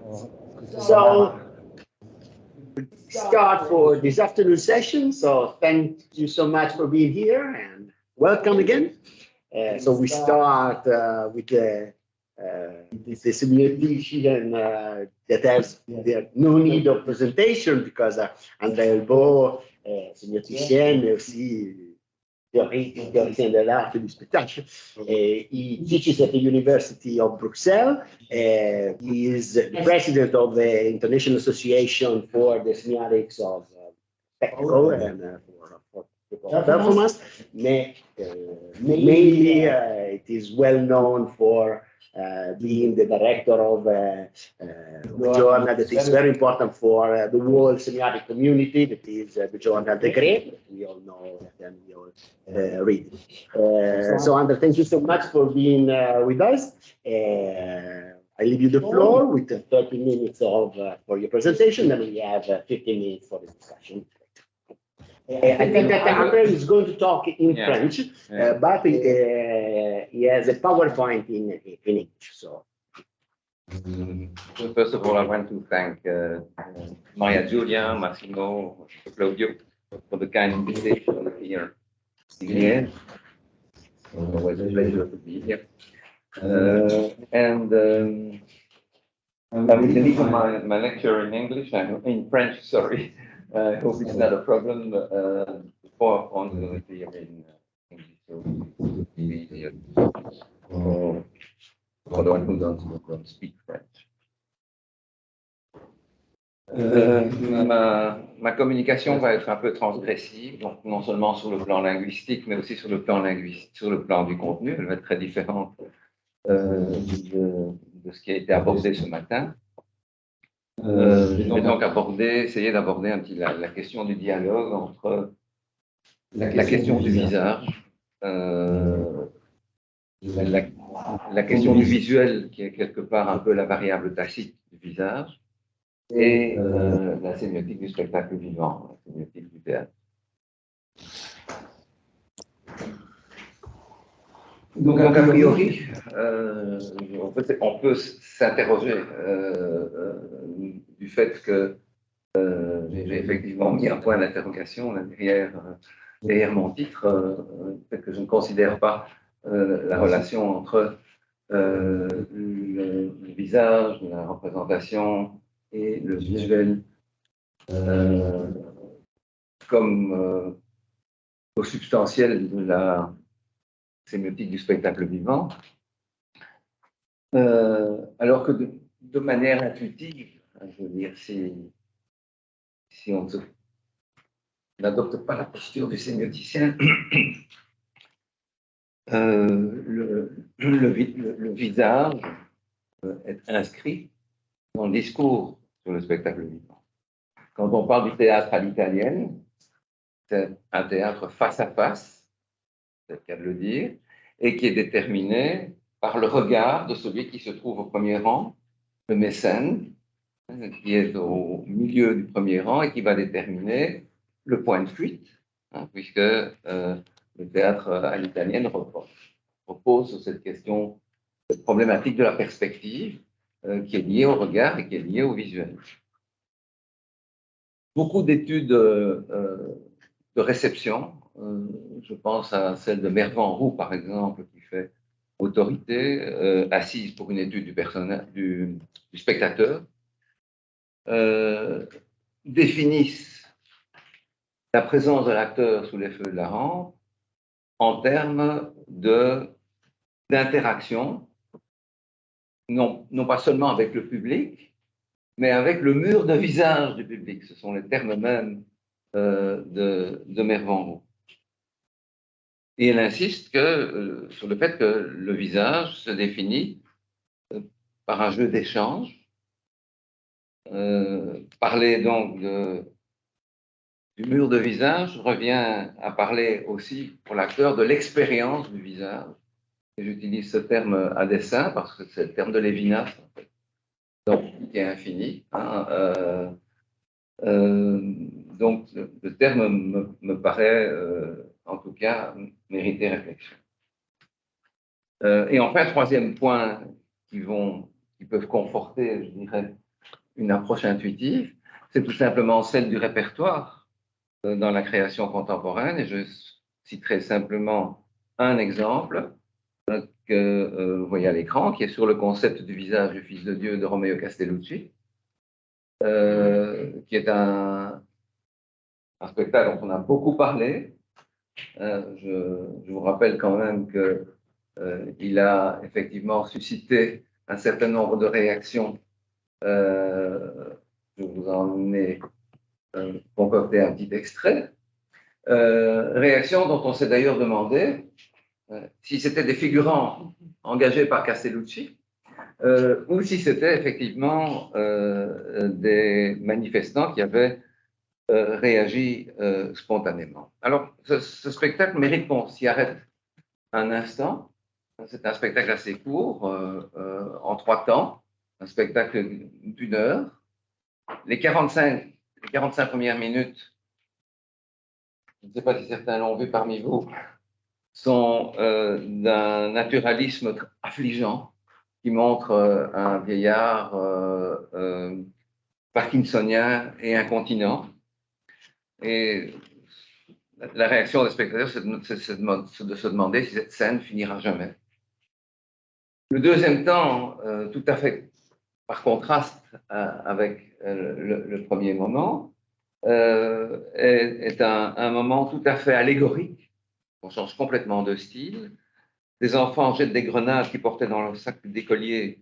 So, start for this afternoon session. So, thank you so much for being here and welcome again. So, we start with the simulation that has no need of presentation because Andrea Elbo, simulation, mais aussi théoricien de l'art et du spectacle. He teaches at the University of Bruxelles. He is the president of the International Association for the Semiotics of Spectacle and for performance. Mainly, it is well known for being the director of a journal that is very important for the world semiotic community, that is the journal Degré, that we all know and we all read. So, Andre, thank you so much for being with us. I leave you the floor with 30 minutes for your presentation, then we have 15 minutes for the discussion. I think that Andre is going to talk in French, but he has a PowerPoint in English. So, first of all, I want to thank Maria Giulia, Massimo, Claudio for the kind invitation here. It was a pleasure to be here. I will deliver my lecture in English, in French, sorry. I hope it's not a problem. PowerPoint will be in English, so it will be easier for the one who don't speak French. Ma communication va être un peu transgressive, donc non seulement sur le plan linguistique, mais aussi sur le plan du contenu. Elle va être très différente de ce qui a été abordé ce matin. Je vais donc essayer d'aborder un petit la question du dialogue entre la question du visage, la question du visuel qui est quelque part un peu la variable tacite du visage, et la sémiotique du spectacle vivant, la sémiotique du théâtre. Donc, a priori, on peut s'interroger du fait que j'ai effectivement mis un point d'interrogation derrière mon titre, peut-être que je ne considère pas la relation entre le visage, la représentation et le visuel comme au substantiel de la sémiotique du spectacle vivant, alors que de manière intuitive, je veux dire, si on n'adopte pas la posture du sémioticien, le visage est inscrit dans le discours sur le spectacle vivant. Quand on parle du théâtre à l'italienne, c'est un théâtre face à face, c'est le cas de le dire, et qui est déterminé par le regard de celui qui se trouve au premier rang, le mécène, qui est au milieu du premier rang et qui va déterminer le point de fuite, puisque le théâtre à l'italienne repose sur cette question, cette problématique de la perspective qui est liée au regard et qui est liée au visuel. Beaucoup d'études de réception, je pense à celle de Mervan-Roux, par exemple, qui fait autorité, assise pour une étude du spectateur, définissent la présence de l'acteur sous les feux de la rampe en termes d'interaction, non pas seulement avec le public, mais avec le mur de visage du public. Ce sont les termes mêmes de Mervan-Roux. Et elle insiste sur le fait que le visage se définit par un jeu d'échange. Parler donc du mur de visage revient à parler aussi pour l'acteur de l'expérience du visage. Et j'utilise ce terme à dessein parce que c'est le terme de Lévinas, en fait, donc qui est infini. Donc le terme me paraît, en tout cas, mériter réflexion. Et enfin, troisième point qui peuvent conforter, je dirais, une approche intuitive, c'est tout simplement celle du répertoire dans la création contemporaine. Et je citerai simplement un exemple que vous voyez à l'écran, qui est sur le concept du visage du Fils de Dieu de Romeo Castellucci, qui est un spectacle dont on a beaucoup parlé. Je vous rappelle quand même qu'il a effectivement suscité un certain nombre de réactions. Je vous en ai concocté un petit extrait. Réaction dont on s'est d'ailleurs demandé si c'était des figurants engagés par Castellucci ou si c'était effectivement des manifestants qui avaient réagi spontanément. Alors, ce spectacle mérite qu'on s'y arrête un instant. C'est un spectacle assez court, en 3 temps, un spectacle d'1 heure. Les 45 premières minutes, je ne sais pas si certains l'ont vu parmi vous, sont d'un naturalisme affligeant qui montre un vieillard parkinsonien et incontinent. Et la réaction des spectateurs, c'est de se demander si cette scène finira jamais. Le deuxième temps, tout à fait par contraste avec le premier moment, est un moment tout à fait allégorique. On change complètement de style. Des enfants jettent des grenades qu'ils portaient dans leur sac d'écolier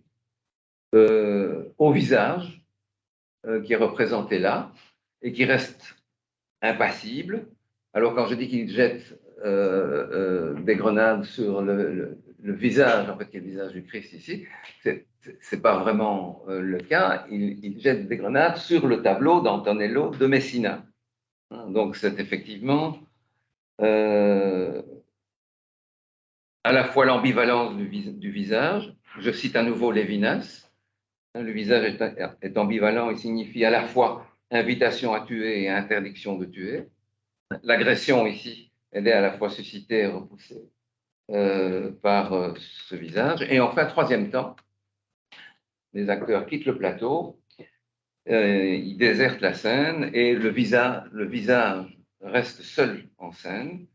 au visage, qui est représenté là, et qui reste impassible. Alors quand je dis qu'ils jettent des grenades sur le visage, en fait, qui est le visage du Christ ici, c'est pas vraiment le cas. Ils jettent des grenades sur le tableau d'Antonello de Messina. Donc c'est effectivement à la fois l'ambivalence du visage. Je cite à nouveau Lévinas. Le visage est ambivalent, il signifie à la fois invitation à tuer et interdiction de tuer. L'agression ici, elle est à la fois suscitée et repoussée par ce visage. Et enfin, troisième temps, les acteurs quittent le plateau, ils désertent la scène et le visage reste seul en scène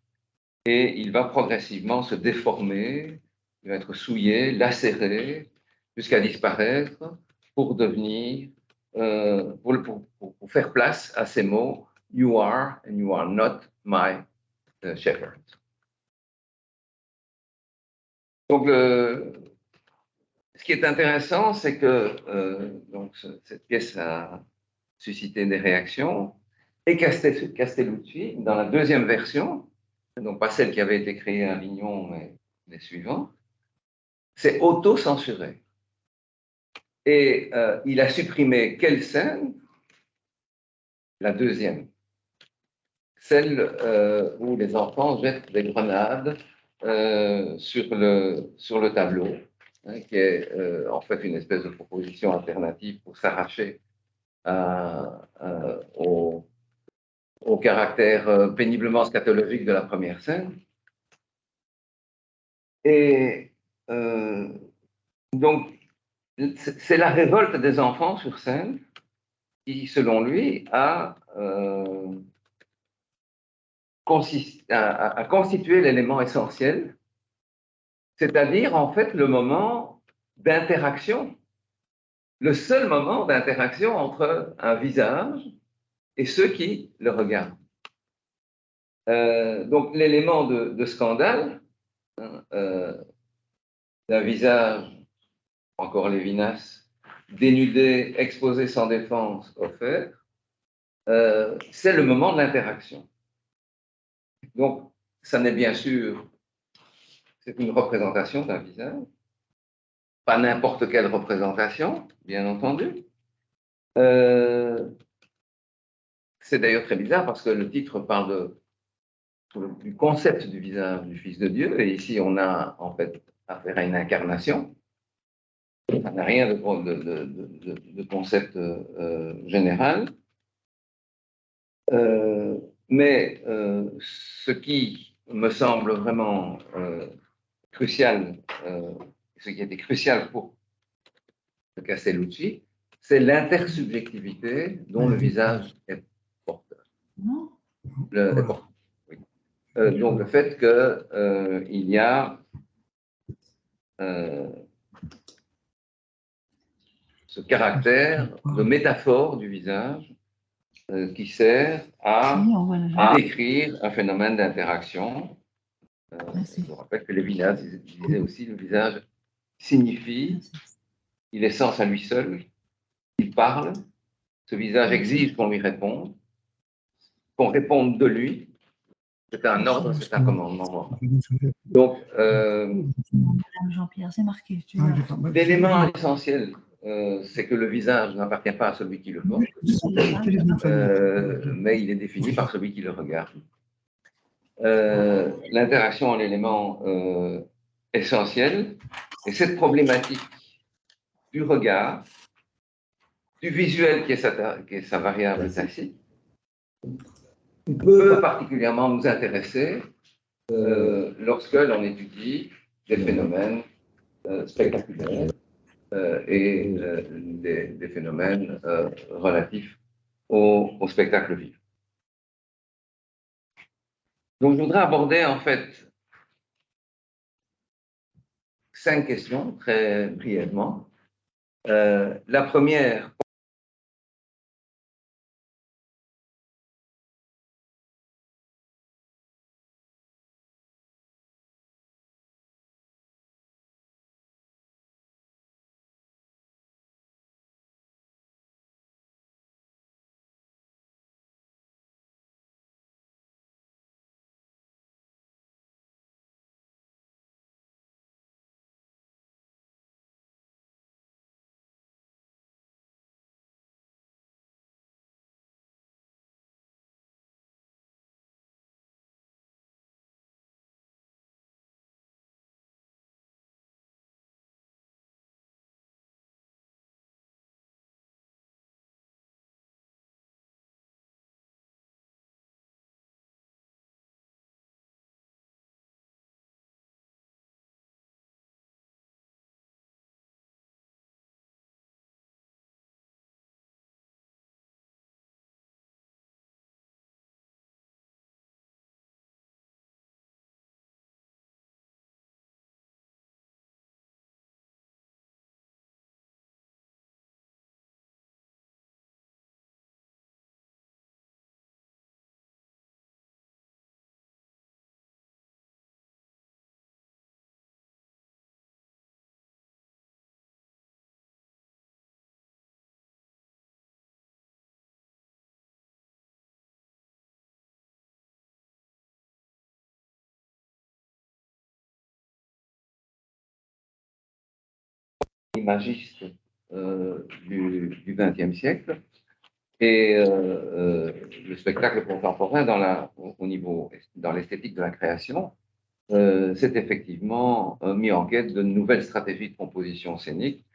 et il va progressivement se déformer, il va être souillé, lacéré, jusqu'à disparaître pour devenir, pour faire place à ces mots « You are and you are not my shepherd ». Donc, ce qui est intéressant, c'est que donc, cette pièce a suscité des réactions et Castellucci, dans la deuxième version, donc pas celle qui avait été créée à Avignon, mais les suivantes, s'est auto-censuré. Et il a supprimé quelle scène? La deuxième. Celle où les enfants jettent des grenades sur le tableau, hein, qui est en fait une espèce de proposition alternative pour s'arracher au caractère péniblement scatologique de la première scène. Et donc, c'est la révolte des enfants sur scène qui, selon lui, a constitué l'élément essentiel, c'est-à-dire, en fait, le moment d'interaction, le seul moment d'interaction entre un visage et ceux qui le regardent. Donc, l'élément de scandale, hein, d'un visage, encore Lévinas, dénudé, exposé sans défense, offert, c'est le moment de l'interaction. Donc, ça n'est bien sûr, c'est une représentation d'un visage, pas n'importe quelle représentation, bien entendu. C'est d'ailleurs très bizarre parce que le titre parle du concept du visage du Fils de Dieu, et ici on a en fait affaire à une incarnation. Ça n'a rien de concept général. Mais ce qui me semble vraiment crucial, ce qui était crucial pour Castellucci, c'est l'intersubjectivité dont le visage est porteur. Est porteur, oui. Donc le fait qu'il y a ce caractère de métaphore du visage qui sert à décrire un phénomène d'interaction. Je rappelle que Lévinas disait aussi le visage signifie, il est sens à lui seul, il parle, ce visage exige qu'on lui réponde, qu'on réponde de lui, c'est un ordre, c'est un commandement. Donc, Jean-Pierre, c'est marqué. l'élément essentiel, c'est que le visage n'appartient pas à celui qui le porte, mais il est défini par celui qui le regarde. L'interaction est l'élément essentiel, et cette problématique du regard, du visuel qui est sa variable tacite, peut particulièrement nous intéresser lorsque l'on étudie des phénomènes spectaculaires et des phénomènes relatifs au spectacle vivant. Donc, je voudrais aborder en fait 5 questions très brièvement. La première, imagiste du XXe siècle et le spectacle contemporain dans l'esthétique de la création, c'est effectivement mis en quête de nouvelles stratégies de composition scénique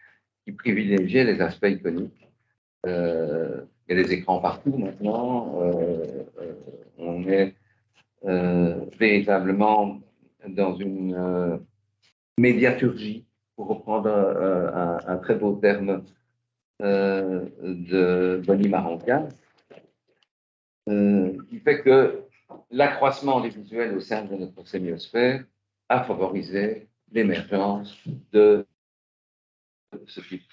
qui privilégiaient les aspects iconiques. Il y a des écrans partout maintenant. On est véritablement dans une médiaturgie, pour reprendre un très beau terme de Bonnie Maranca, qui fait que l'accroissement des visuels au sein de notre sémiosphère a favorisé l'émergence de ce type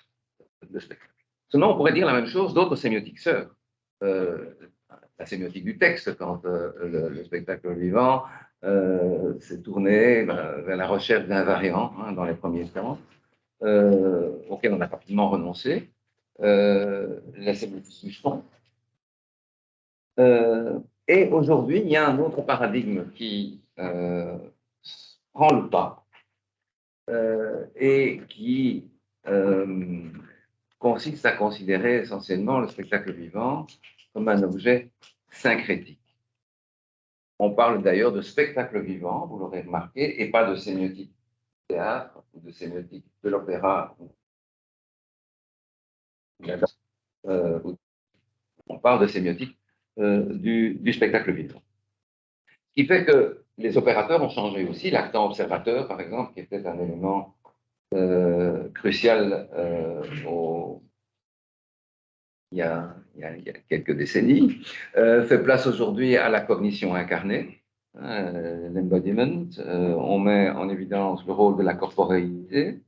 de spectacle. Sinon, on pourrait dire la même chose d'autres sémiotiques sœurs. La sémiotique du texte, quand le spectacle vivant s'est tourné vers la recherche d'invariants dans les premiers temps, auquel on a rapidement renoncé, la sémiotique du son. Et aujourd'hui, il y a un autre paradigme qui prend le pas et qui consiste à considérer essentiellement le spectacle vivant comme un objet syncrétique. On parle d'ailleurs de spectacle vivant, vous l'aurez remarqué, et pas de sémiotique du théâtre ou de sémiotique de l'opéra. On parle de sémiotique du spectacle vivant. Ce qui fait que les opérateurs ont changé aussi. L'actant observateur, par exemple, qui était un élément crucial il y a quelques décennies, fait place aujourd'hui à la cognition incarnée, l'embodiment. On met en évidence le rôle de la corporéité.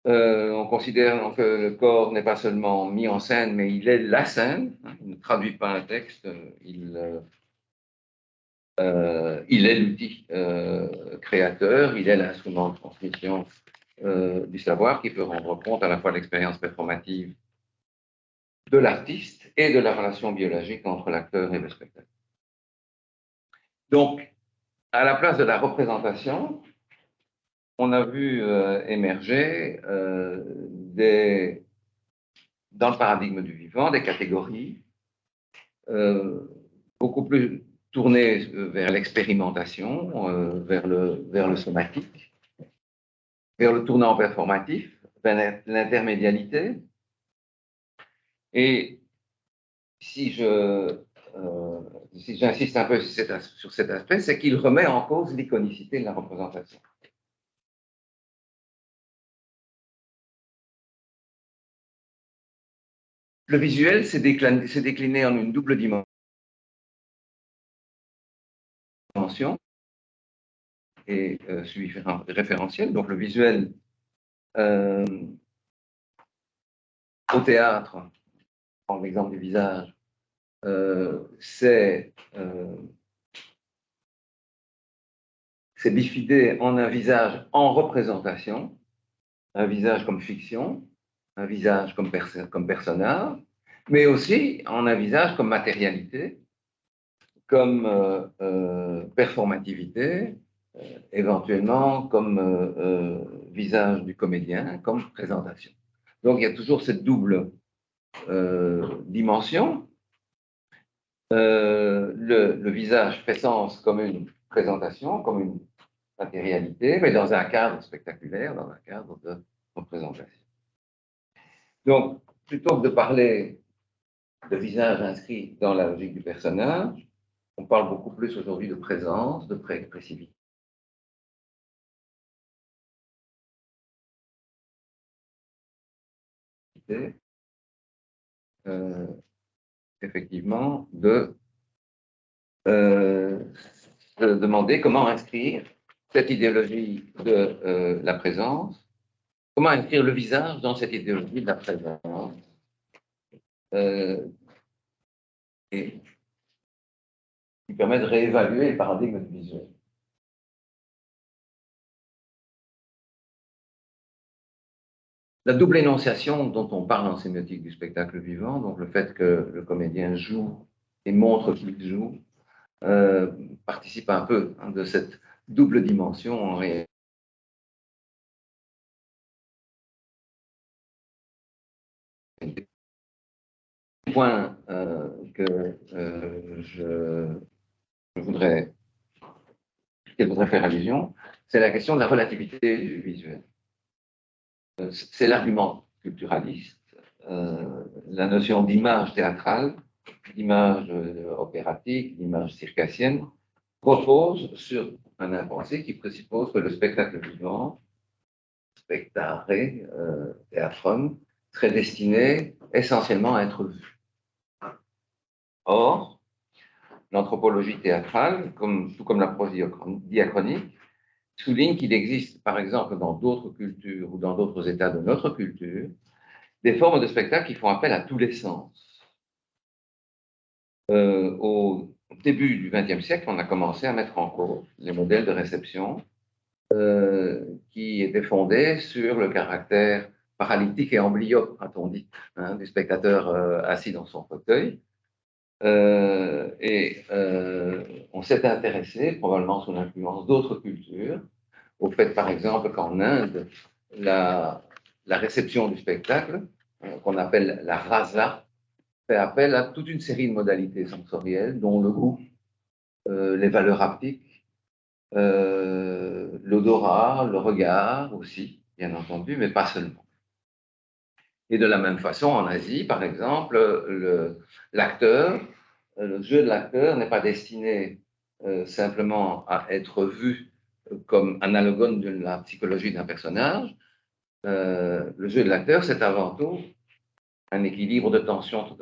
On considère que le corps n'est pas seulement mis en scène, mais il est la scène. Il ne traduit pas un texte, il est l'outil créateur, il est l'instrument de transmission du savoir qui peut rendre compte à la fois de l'expérience performative de l'artiste et de la relation biologique entre l'acteur et le spectateur. Donc, à la place de la représentation, on a vu émerger dans le paradigme du vivant des catégories beaucoup plus tournées vers l'expérimentation, vers le somatique, vers le tournant performatif, vers l'intermédialité. Et si j'insiste un peu sur cet aspect, c'est qu'il remet en cause l'iconicité de la représentation. Le visuel s'est décliné en une double dimension et suivi référentiel. Donc le visuel au théâtre, par l'exemple du visage, c'est bifidé en un visage en représentation, un visage comme fiction, un visage comme personnage, mais aussi en un visage comme matérialité, comme performativité, éventuellement comme visage du comédien, comme présentation. Donc il y a toujours cette double dimension. Le visage fait sens comme une présentation, comme une matérialité, mais dans un cadre spectaculaire, dans un cadre de représentation. Donc, plutôt que de parler de visage inscrit dans la logique du personnage, on parle beaucoup plus aujourd'hui de présence, de pré-expressivité. Effectivement, de demander comment inscrire cette idéologie de la présence, comment inscrire le visage dans cette idéologie de la présence, et qui permet de réévaluer le paradigme du visuel. La double énonciation dont on parle en sémiotique du spectacle vivant, donc le fait que le comédien joue et montre qu'il joue, participe un peu de cette double dimension en réalité. Le point que je voudrais faire allusion, c'est la question de la relativité du visuel. C'est l'argument culturaliste, la notion d'image théâtrale, d'image opératique, d'image circassienne, repose sur un impensé qui présuppose que le spectacle vivant, spectare, théâtron, serait destiné essentiellement à être vu. Or, l'anthropologie théâtrale, tout comme l'approche diachronique, souligne qu'il existe, par exemple, dans d'autres cultures ou dans d'autres états de notre culture, des formes de spectacle qui font appel à tous les sens. Au début du XXe siècle, on a commencé à mettre en cause les modèles de réception qui étaient fondés sur le caractère paralytique et embryope, a-t-on dit, du spectateur assis dans son fauteuil. On s'est intéressé, probablement sous l'influence d'autres cultures, au fait, par exemple, qu'en Inde, la réception du spectacle, qu'on appelle la rasa, fait appel à toute une série de modalités sensorielles, dont le goût, les valeurs haptiques, l'odorat, le regard aussi, bien entendu, mais pas seulement. Et de la même façon, en Asie, par exemple, l'acteur, le jeu de l'acteur n'est pas destiné simplement à être vu comme analogone de la psychologie d'un personnage. Le jeu de l'acteur, c'est avant tout un équilibre de tension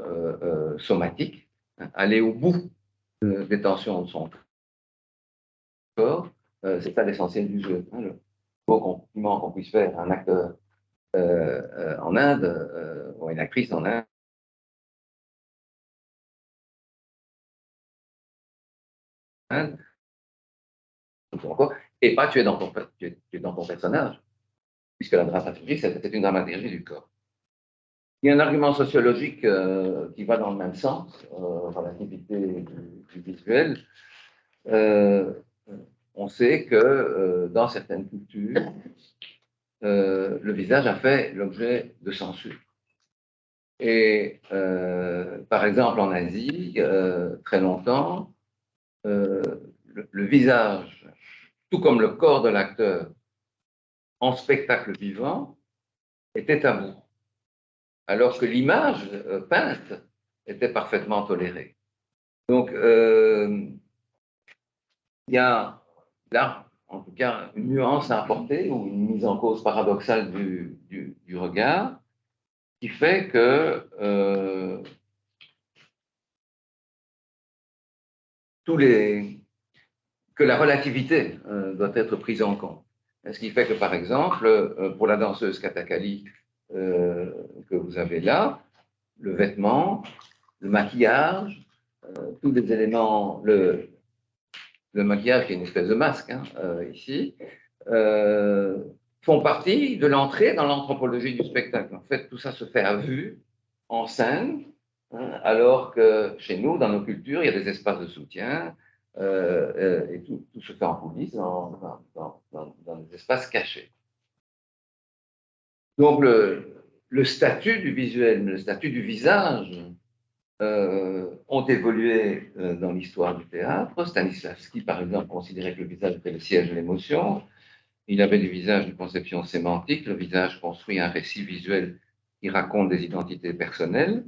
somatique, hein, aller au bout des tensions de son corps, c'est ça l'essentiel du jeu. Hein, le beau compliment qu'on puisse faire à un acteur en Inde ou à une actrice en Inde, et pas tu es dans ton personnage, puisque la dramaturgie, c'est une dramaturgie du corps. Il y a un argument sociologique qui va dans le même sens, relativité du visuel. On sait que dans certaines cultures, le visage a fait l'objet de censure. Et par exemple en Asie, très longtemps, le visage, tout comme le corps de l'acteur en spectacle vivant, était tabou, alors que l'image peinte était parfaitement tolérée. Donc, il y a là, en tout cas, une nuance à apporter ou une mise en cause paradoxale du regard qui fait que que la relativité doit être prise en compte. Ce qui fait que, par exemple, pour la danseuse Kathakali que vous avez là, le vêtement, le maquillage, tous les éléments, le maquillage qui est une espèce de masque hein, ici, font partie de l'entrée dans l'anthropologie du spectacle. En fait, tout ça se fait à vue, en scène, hein, alors que chez nous, dans nos cultures, il y a des espaces de soutien et tout se fait en coulisses, dans des espaces cachés. Donc, le statut du visuel, le statut du visage ont évolué dans l'histoire du théâtre. Stanislavski, par exemple, considérait que le visage était le siège de l'émotion. Il avait du visage une conception sémantique. Le visage construit un récit visuel qui raconte des identités personnelles.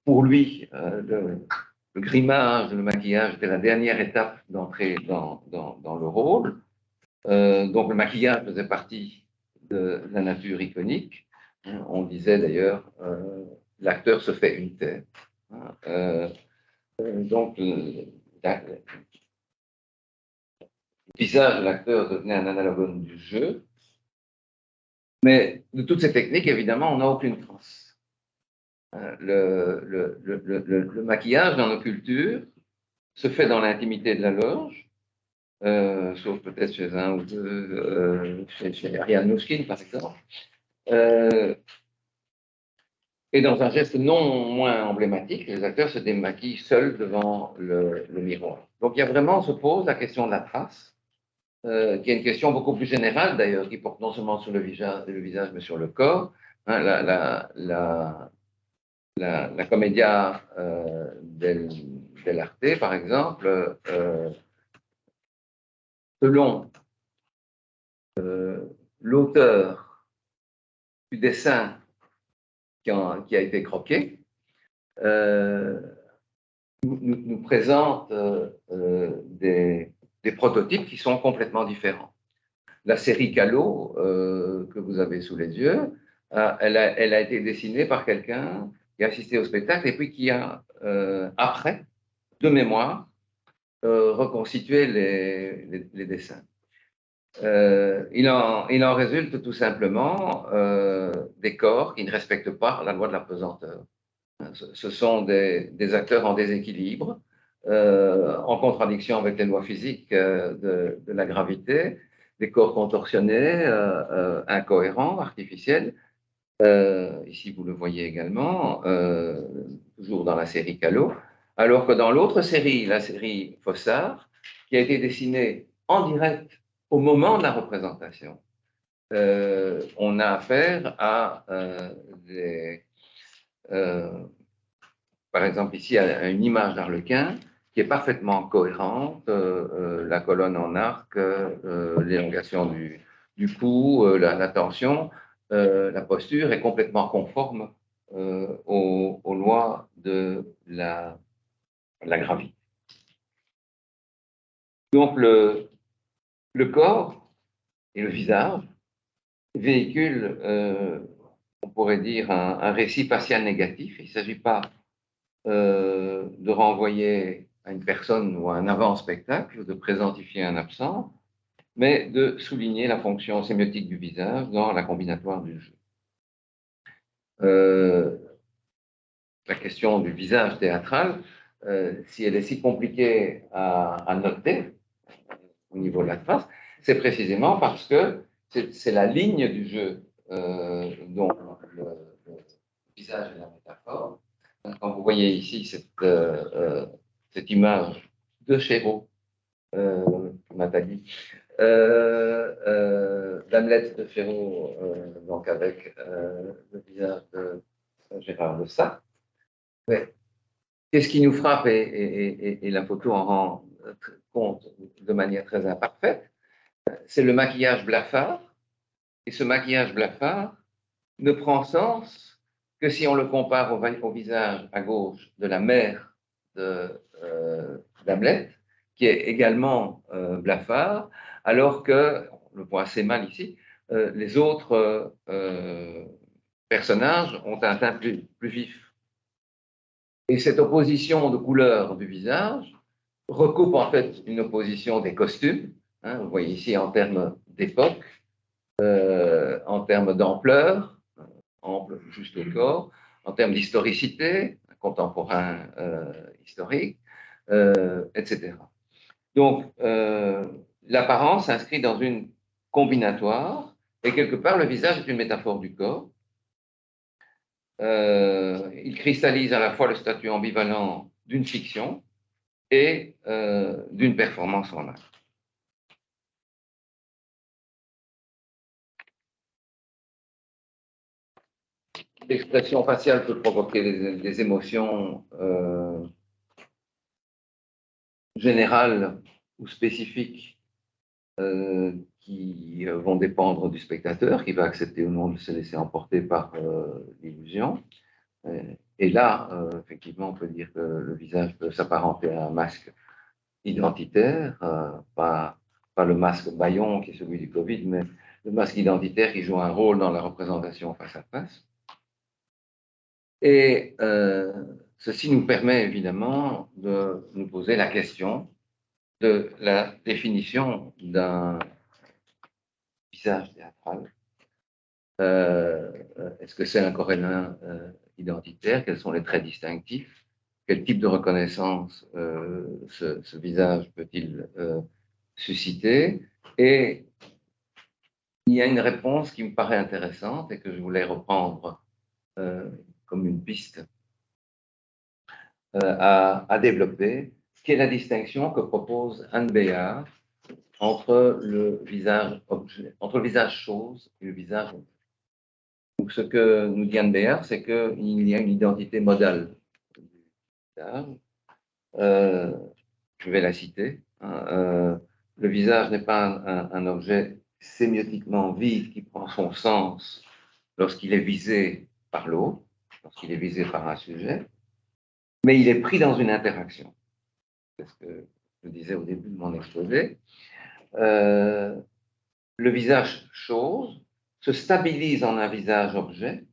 Pour lui, le grimage, le maquillage était la dernière étape d'entrée dans le rôle. Donc le maquillage faisait partie de la nature iconique. On disait d'ailleurs, l'acteur se fait une tête. Donc le visage de l'acteur devenait un analogue du jeu. Mais de toutes ces techniques, évidemment, on n'a aucune trace. Le maquillage dans nos cultures se fait dans l'intimité de la loge, sauf peut-être chez un ou deux, chez Ariane Nouchkine, par exemple. Et dans un geste non moins emblématique, les acteurs se démaquillent seuls devant le miroir. Donc il y a vraiment, on se pose la question de la trace, qui est une question beaucoup plus générale d'ailleurs, qui porte non seulement sur le visage mais sur le corps. Hein, la commedia dell'arte, par exemple, selon l'auteur du dessin qui a été croqué, nous présente des prototypes qui sont complètement différents. La série Callot, que vous avez sous les yeux, elle a été dessinée par quelqu'un qui a assisté au spectacle et puis qui a, après, de mémoire, reconstitué les dessins. Il en résulte tout simplement des corps qui ne respectent pas la loi de la pesanteur. Ce sont des acteurs en déséquilibre, en contradiction avec les lois physiques de la gravité, des corps contorsionnés, incohérents, artificiels. Ici, vous le voyez également, toujours dans la série Callot, alors que dans l'autre série, la série Fossard, qui a été dessinée en direct au moment de la représentation, on a affaire à par exemple ici, à une image d'Arlequin qui est parfaitement cohérente, la colonne en arc, l'élongation du cou, la tension, la posture est complètement conforme aux lois de la gravité. Donc le corps et le visage véhicule, on pourrait dire, un récit facial négatif. Il ne s'agit pas de renvoyer à une personne ou à un avant-spectacle, de présentifier un absent, mais de souligner la fonction sémiotique du visage dans la combinatoire du jeu. La question du visage théâtral, si elle est si compliquée à noter au niveau de la face, c'est précisément parce que c'est la ligne du jeu dont le visage est la métaphore. Quand vous voyez ici cette image de Chéreau, Nathalie, d'Hamlet de Chéreau, donc avec le visage de Gérard de Sade. Qu'est-ce qui nous frappe, et la photo en rend compte de manière très imparfaite, c'est le maquillage blafard. Et ce maquillage blafard ne prend sens que si on le compare au visage à gauche de la mère d'Hamlet, qui est également blafard, alors que, on le voit assez mal ici, les autres personnages ont un teint plus vif. Et cette opposition de couleurs du visage recoupe en fait une opposition des costumes. Hein, vous voyez ici en termes d'époque, en termes d'ampleur, ample juste au corps, en termes d'historicité, contemporain historique, etc. Donc, l'apparence s'inscrit dans une combinatoire, et quelque part, le visage est une métaphore du corps. Il cristallise à la fois le statut ambivalent d'une fiction et d'une performance en art. L'expression faciale peut provoquer des émotions générales ou spécifiques qui vont dépendre du spectateur, qui va accepter ou non de se laisser emporter par l'illusion. Et là, effectivement, on peut dire que le visage peut s'apparenter à un masque identitaire, pas le masque bâillon qui est celui du Covid, mais le masque identitaire qui joue un rôle dans la représentation face à face. Et ceci nous permet évidemment de nous poser la question de la définition d'un visage théâtral. Est-ce que c'est un coréen identitaire? Quels sont les traits distinctifs? Quel type de reconnaissance ce visage peut-il susciter? Et il y a une réponse qui me paraît intéressante et que je voulais reprendre comme une piste à développer, qui est la distinction que propose Anne Béard entre le visage objet, entre le visage chose et le visage objet. Donc, ce que nous dit Anne Béard, c'est qu'il y a une identité modale du visage. Je vais la citer. Le visage n'est pas un objet sémiotiquement vide qui prend son sens lorsqu'il est visé par l'autre, lorsqu'il est visé par un sujet, mais il est pris dans une interaction. C'est ce que je disais au début de mon exposé. Le visage chose se stabilise en un visage objet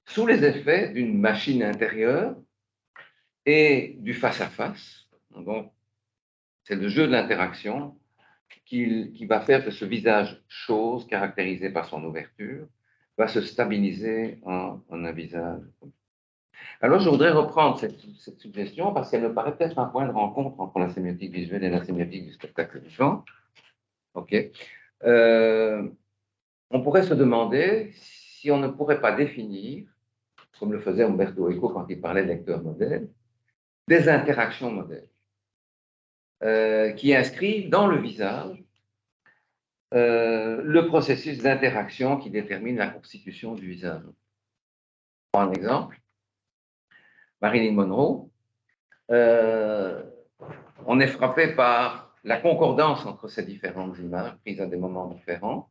sous les effets d'une machine intérieure et du face-à-face. Donc, c'est le jeu de l'interaction qui va faire que ce visage chose, caractérisé par son ouverture, va se stabiliser en un visage. Alors, je voudrais reprendre cette suggestion parce qu'elle me paraît peut-être un point de rencontre entre la sémiotique visuelle et la sémiotique du spectacle vivant. OK. On pourrait se demander si on ne pourrait pas définir, comme le faisait Umberto Eco quand il parlait de lecteur modèle, des interactions modèles qui inscrivent dans le visage le processus d'interaction qui détermine la constitution du visage. Pour un exemple, Marilyn Monroe, on est frappé par la concordance entre ces différentes images prises à des moments différents.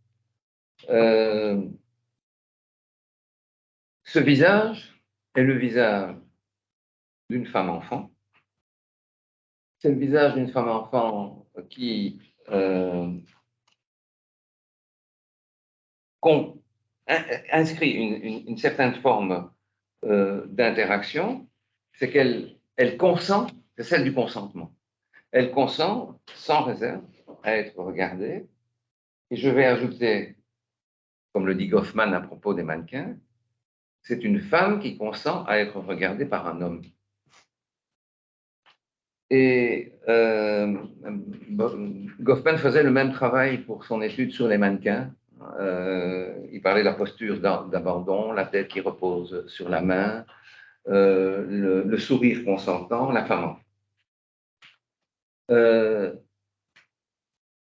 Ce visage est le visage d'une femme enfant. C'est le visage d'une femme enfant qui inscrit une certaine forme d'interaction, c'est qu'elle consent, c'est celle du consentement. Elle consent sans réserve à être regardée. Et je vais ajouter, comme le dit Goffman à propos des mannequins, c'est une femme qui consent à être regardée par un homme. Et Goffman faisait le même travail pour son étude sur les mannequins. Il parlait de la posture d'abandon, la tête qui repose sur la main, le sourire consentant, la femme.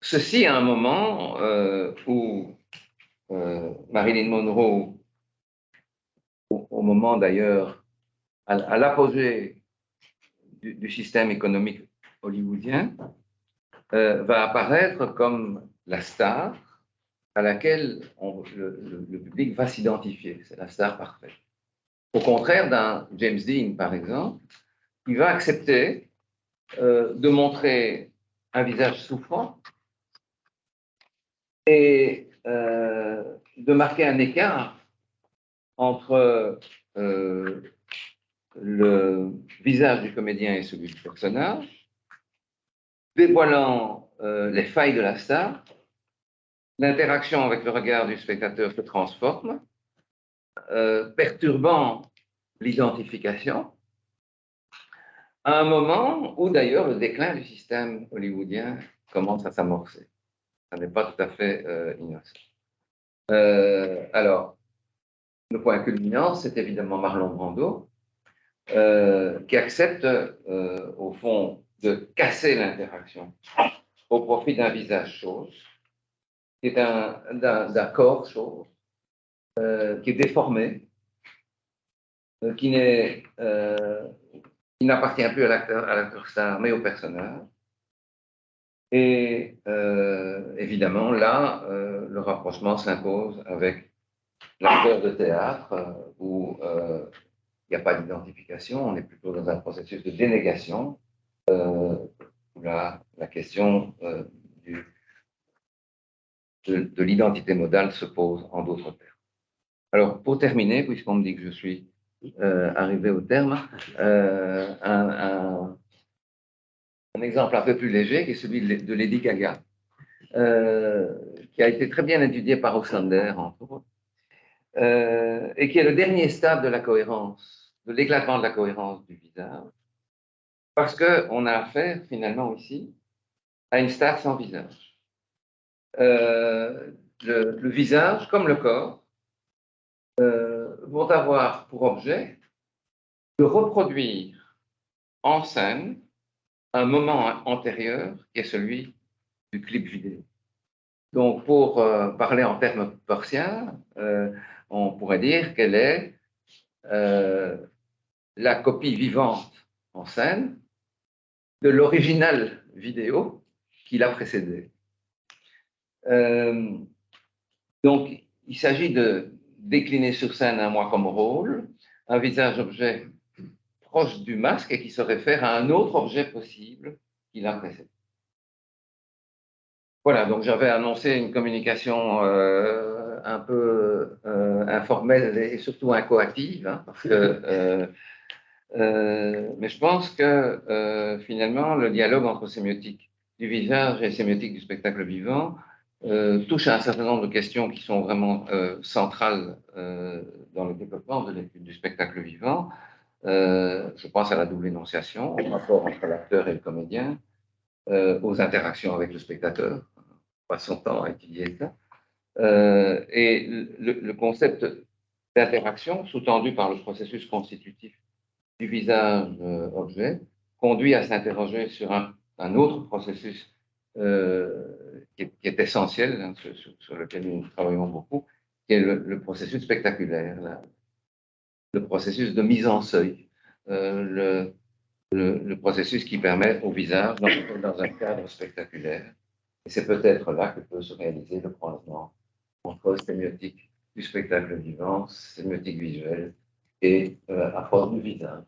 Ceci à un moment où Marilyn Monroe, au moment d'ailleurs, à l'apogée du système économique hollywoodien, va apparaître comme la star à laquelle le public va s'identifier. C'est la star parfaite. Au contraire d'un James Dean, par exemple, qui va accepter de montrer un visage souffrant et de marquer un écart entre le visage du comédien et celui du personnage, dévoilant les failles de la star. L'interaction avec le regard du spectateur se transforme, perturbant l'identification, à un moment où d'ailleurs le déclin du système hollywoodien commence à s'amorcer. Ça n'est pas tout à fait innocent. Alors, le point culminant, c'est évidemment Marlon Brando, qui accepte, au fond, de casser l'interaction au profit d'un visage chose, qui est d'un corps chose, qui est déformé, qui n'appartient plus à l'acteur star, mais au personnage. Et évidemment, là, le rapprochement s'impose avec l'acteur de théâtre, où il n'y a pas d'identification, on est plutôt dans un processus de dénégation, où la question de l'identité modale se pose en d'autres termes. Alors, pour terminer, puisqu'on me dit que je suis arrivé au terme, un exemple un peu plus léger, qui est celui de Lady Gaga, qui a été très bien étudié par Oxlander, entre autres, et qui est le dernier stade de la cohérence, de l'éclatement de la cohérence du visage, parce qu'on a affaire finalement ici à une star sans visage. Le visage, comme le corps, vont avoir pour objet de reproduire en scène un moment antérieur qui est celui du clip vidéo. Donc, pour parler en termes portiens, on pourrait dire qu'elle est la copie vivante en scène de l'original vidéo qui l'a précédé. Donc, il s'agit de décliner sur scène un moi comme rôle, un visage-objet proche du masque et qui se réfère à un autre objet possible qui l'a précédé. Voilà, donc j'avais annoncé une communication un peu informelle et surtout incoactive, hein, parce que, mais je pense que finalement le dialogue entre sémiotique du visage et sémiotique du spectacle vivant touche à un certain nombre de questions qui sont vraiment centrales dans le développement de l'étude du spectacle vivant. Je pense à la double énonciation, au rapport entre l'acteur et le comédien, aux interactions avec le spectateur. On passe son temps à étudier ça. Et le concept d'interaction, sous-tendu par le processus constitutif du visage-objet, conduit à s'interroger sur un autre processus qui est essentiel, hein, sur lequel nous travaillons beaucoup, qui est le processus spectaculaire, le processus de mise en seuil, le processus qui permet au visage d'entrer dans un cadre spectaculaire. Et c'est peut-être là que peut se réaliser le croisement entre sémiotique du spectacle vivant, sémiotique visuelle et approche du visage.